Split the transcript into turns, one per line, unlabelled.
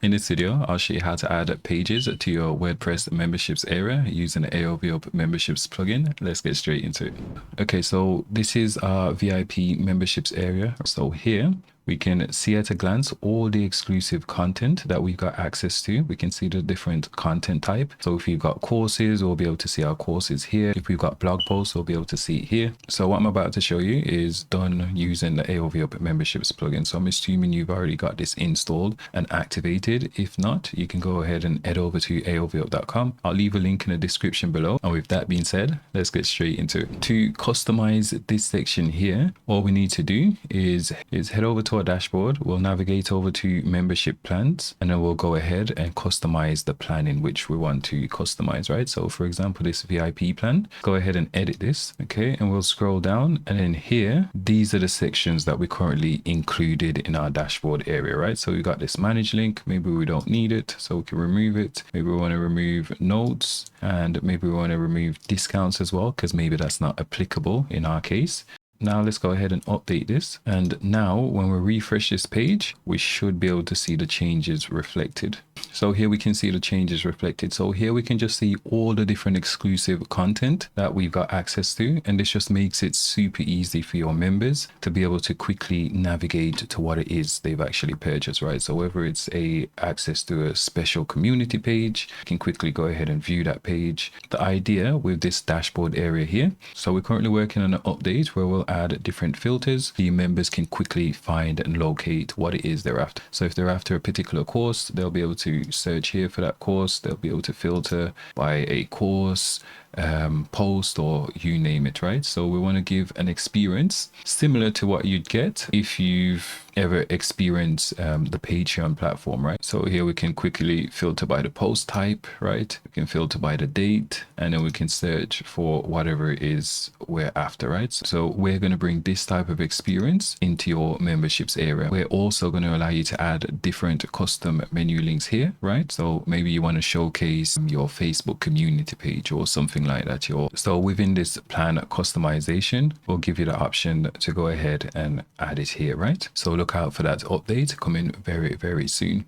In this video, I'll show you how to add pages to your WordPress memberships area using the AOV memberships plugin. Let's get straight into it. Okay, so this is our VIP memberships area. So here we can see at a glance all the exclusive content that we've got access to. We can see the different content type. So if you've got courses, we'll be able to see our courses here. If we've got blog posts, we'll be able to see it here. So what I'm about to show you is done using the AOV memberships plugin. So I'm assuming you've already got this installed and activated. If not, you can go ahead and head over to aovp.com. I'll leave a link in the description below. And with that being said, let's get straight into it. To customize this section here, all we need to do is head over to our dashboard. We'll navigate over to membership plans, and then we'll go ahead and customize the plan in which we want to customize, right? So for example, this VIP plan, go ahead and edit this. Okay. And we'll scroll down, and then here, these are the sections that we currently included in our dashboard area, right? So we got this manage link. Maybe we don't need it, so we can remove it. Maybe we want to remove notes, and maybe we want to remove discounts as well, because maybe that's not applicable in our case. Now let's go ahead and update this. And now when we refresh this page, we should be able to see the changes reflected. So here we can see the changes reflected. So here we can just see all the different exclusive content that we've got access to. And this just makes it super easy for your members to be able to quickly navigate to what it is they've actually purchased, right? So whether it's access to a special community page, you can quickly go ahead and view that page. The idea with this dashboard area here, so we're currently working on an update where we'll add different filters. The members can quickly find and locate what it is they're after. So if they're after a particular course, they'll be able to search here for that course. They'll be able to filter by a course, post, or you name it, right? So we want to give an experience similar to what you'd get if you've ever experienced the Patreon platform, right? So here we can quickly filter by the post type, right? We can filter by the date, and then we can search for whatever it is we're after, right? So we're going to bring this type of experience into your memberships area. We're also going to allow you to add different custom menu links here, right? So maybe you want to showcase your Facebook community page or something like that. So within this plan customization, we'll give you the option to go ahead and add it here, right? So look out for that update coming very, very soon.